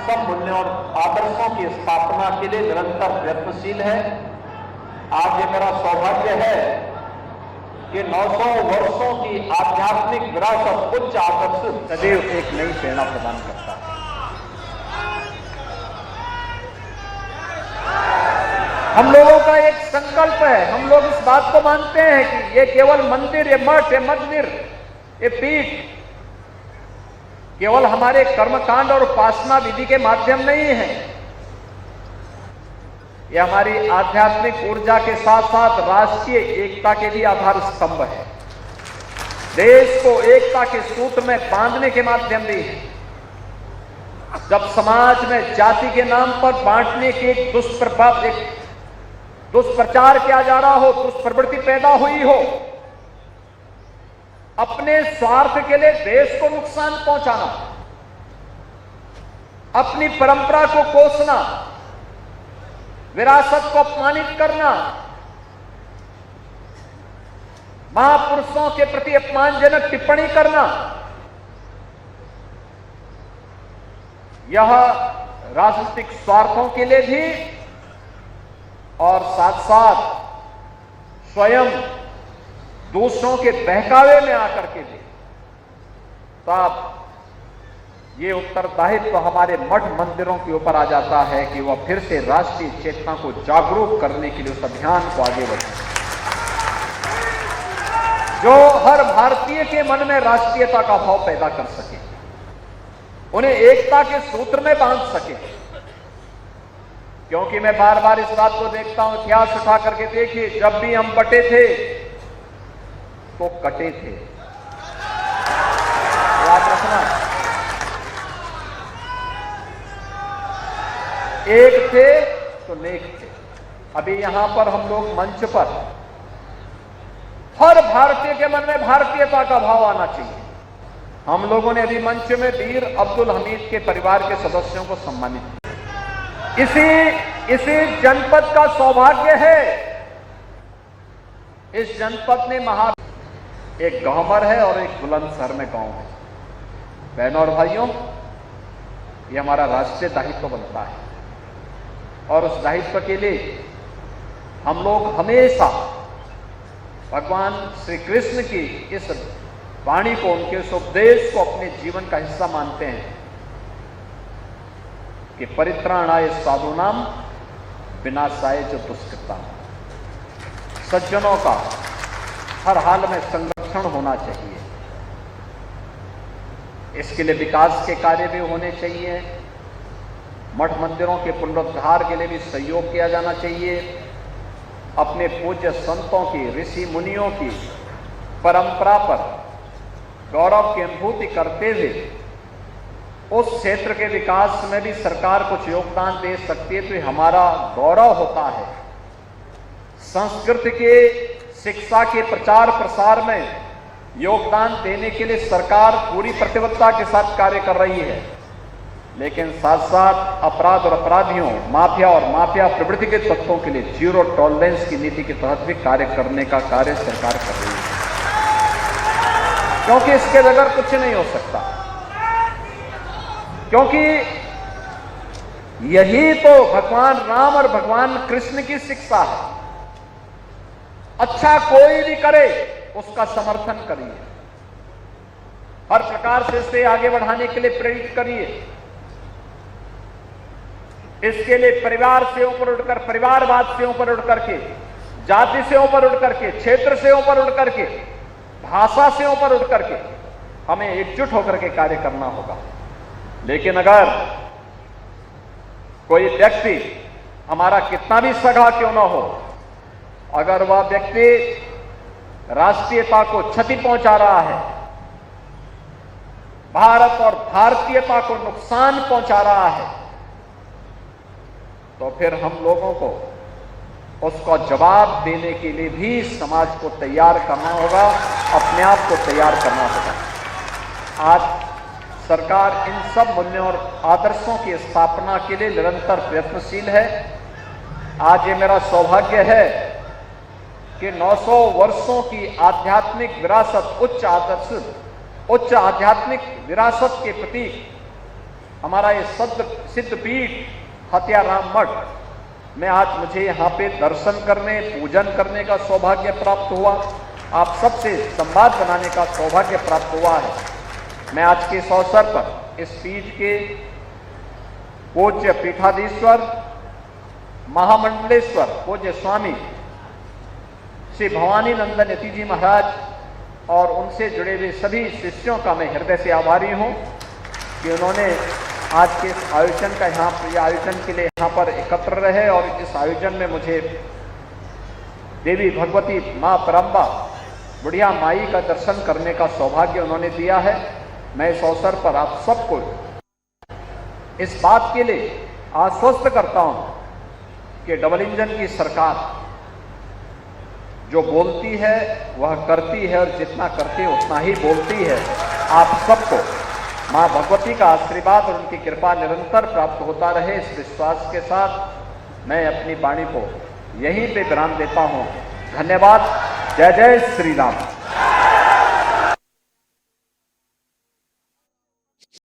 सब मूल्यों और आदर्शों की स्थापना के लिए निरंतर प्रयत्नशील है। आज ये मेरा सौभाग्य है कि 900 वर्षों की आध्यात्मिक विरासत उच्च आदर्श सदैव एक नई प्रेरणा प्रदान करता है। हम लोगों का एक संकल्प है, हम लोग इस बात को मानते हैं कि ये केवल मंदिर, ये मठ, ये मंदिर, ये पीठ केवल हमारे कर्मकांड और उपासना विधि के माध्यम नहीं है, यह हमारी आध्यात्मिक ऊर्जा के साथ साथ राष्ट्रीय एकता के भी आधार स्तंभ है। देश को एकता के सूत्र में बांधने के माध्यम भी है। जब समाज में जाति के नाम पर बांटने के एक दुष्प्रचार किया जा रहा हो, दुष्प्रवृत्ति पैदा हुई हो, अपने स्वार्थ के लिए देश को नुकसान पहुंचाना, अपनी परंपरा को कोसना, विरासत को अपमानित करना, महापुरुषों के प्रति अपमानजनक टिप्पणी करना, यह राजनीतिक स्वार्थों के लिए भी और साथ साथ स्वयं दूसरों के बहकावे में आकर के भी, तब ये उत्तरदायित्व हमारे मठ मंदिरों के ऊपर आ जाता है कि वह फिर से राष्ट्रीय चेतना को जागरूक करने के लिए उस अभियान को आगे बढ़ाएं, जो हर भारतीय के मन में राष्ट्रीयता का भाव पैदा कर सके, उन्हें एकता के सूत्र में बांध सके। क्योंकि मैं बार बार इस बात को देखता हूं, इतिहास उठा करके देखिए, जब भी हम बटे थे तो कटे थे। याद रखना, एक थे तो नेक थे। अभी यहां पर हम लोग मंच पर हर भारतीय के मन में भारतीयता का भाव आना चाहिए। हम लोगों ने अभी मंच में वीर अब्दुल हमीद के परिवार के सदस्यों को सम्मानित किया। इसी जनपद का सौभाग्य है, इस जनपद में एक गहमर है और एक बुलंदशहर में गांव है। बहनों और भाइयों, ये हमारा राष्ट्रीय दायित्व बनता है और उस दायित्व के लिए हम लोग हमेशा भगवान श्री कृष्ण की इस वाणी को, उनके इस उपदेश को अपने जीवन का हिस्सा मानते हैं कि परित्राणाय साधूनाम विनाशाय च दुष्कृताम। सज्जनों का हर हाल में संरक्षण होना चाहिए। इसके लिए विकास के कार्य भी होने चाहिए, मठ मंदिरों के पुनरुद्धार के लिए भी सहयोग किया जाना चाहिए। अपने पूज्य संतों की, ऋषि मुनियों की परंपरा पर गौरव की अनुभूति करते हुए उस क्षेत्र के विकास में भी सरकार कुछ योगदान दे सकती है, तो हमारा गौरव होता है। संस्कृति के, शिक्षा के प्रचार प्रसार में योगदान देने के लिए सरकार पूरी प्रतिबद्धता के साथ कार्य कर रही है, लेकिन साथ साथ अपराध और अपराधियों, माफिया और माफिया प्रवृत्ति के तत्वों के लिए जीरो टॉलरेंस की नीति के तहत भी कार्य करने का कार्य सरकार कर रही है, क्योंकि इसके बगैर कुछ नहीं हो सकता। क्योंकि यही तो भगवान राम और भगवान कृष्ण की शिक्षा है। अच्छा कोई भी करे उसका समर्थन करिए, हर प्रकार से इसे आगे बढ़ाने के लिए प्रेरित करिए। इसके लिए परिवार से ऊपर उठकर, परिवारवाद से ऊपर उठ करके, जाति से ऊपर उठ करके, क्षेत्र से ऊपर उठ करके, भाषा से ऊपर उठ करके हमें एकजुट होकर के कार्य करना होगा। लेकिन अगर कोई व्यक्ति, हमारा कितना भी सगा क्यों ना हो, अगर वह व्यक्ति राष्ट्रीयता को क्षति पहुंचा रहा है, भारत और भारतीयता को नुकसान पहुंचा रहा है, तो फिर हम लोगों को उसका जवाब देने के लिए भी समाज को तैयार करना होगा, अपने आप को तैयार करना होगा। आज सरकार इन सब मूल्यों और आदर्शों की स्थापना के लिए निरंतर प्रयत्नशील है। आज ये मेरा सौभाग्य है कि 900 वर्षों की आध्यात्मिक विरासत, उच्च आध्यात्मिक विरासत के प्रतीक हमारा ये सिद्ध पीठ हत्याराम मठ में आज मुझे यहाँ पे दर्शन करने, पूजन करने का सौभाग्य प्राप्त हुआ। आप सबसे संवाद बनाने का सौभाग्य प्राप्त हुआ है। मैं आज के इस अवसर पर इस पीठ के पूज्य पीठाधीश्वर महामंडलेश्वर पूज्य स्वामी श्री भवानी नंदन यति जी महाराज और उनसे जुड़े हुए सभी शिष्यों का मैं हृदय से आभारी हूँ कि उन्होंने आज के इस आयोजन का आयोजन के लिए यहाँ पर एकत्र रहे और इस आयोजन में मुझे देवी भगवती माँ परम्बा बुढ़िया माई का दर्शन करने का सौभाग्य उन्होंने दिया है। मैं इस अवसर पर आप सबको इस बात के लिए आश्वस्त करता हूँ कि डबल इंजन की सरकार जो बोलती है वह करती है और जितना करती है उतना ही बोलती है। आप सबको माँ भगवती का आशीर्वाद और उनकी कृपा निरंतर प्राप्त होता रहे, इस विश्वास के साथ मैं अपनी वाणी को यहीं पे विराम देता हूँ। धन्यवाद। जय जय श्री राम।